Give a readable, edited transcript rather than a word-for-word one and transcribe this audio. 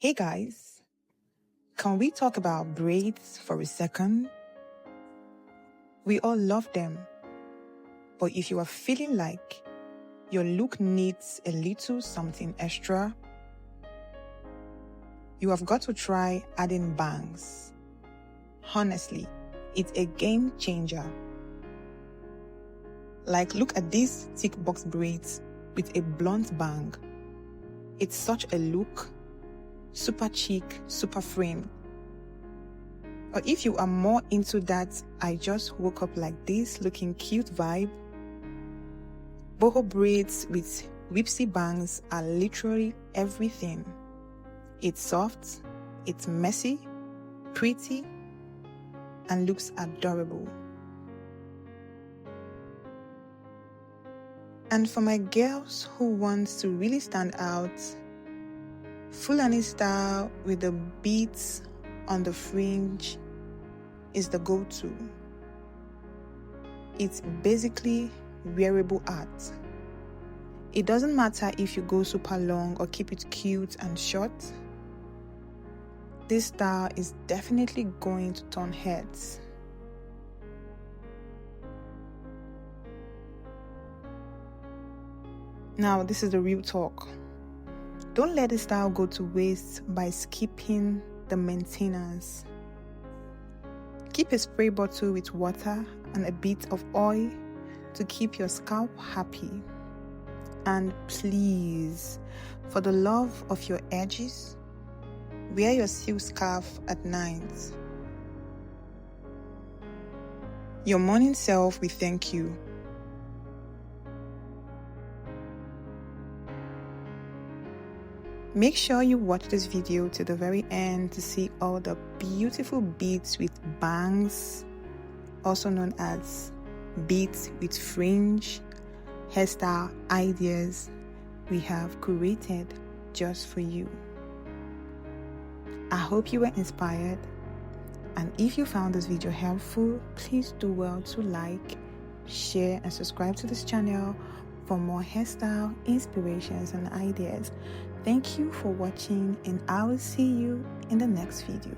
Hey guys, can we talk about braids for a second? We all love them, but if you are feeling like your look needs a little something extra, you have got to try adding bangs. Honestly, it's a game changer. Like, look at these thick box braids with a blunt bang. It's such a look. Super chic, super frame. Or if you are more into that I just woke up like this looking cute vibe, boho braids with whipsy bangs are literally everything. It's soft, it's messy, pretty, and looks adorable. And for my girls who want to really stand out, Fulani style with the beads on the fringe is the go-to. It's basically wearable art. It doesn't matter if you go super long or keep it cute and short. This style is definitely going to turn heads. Now, this is the real talk. Don't let this style go to waste by skipping the maintenance. Keep a spray bottle with water and a bit of oil to keep your scalp happy. And please, for the love of your edges, wear your silk scarf at night. Your morning self will thank you. Make sure you watch this video to the very end to see all the beautiful beads with bangs, also known as beads with fringe, hairstyle ideas we have curated just for you. I hope you were inspired, and if you found this video helpful, please do well to like, share, and subscribe to this channel for more hairstyle inspirations and ideas. Thank you for watching, and I will see you in the next video.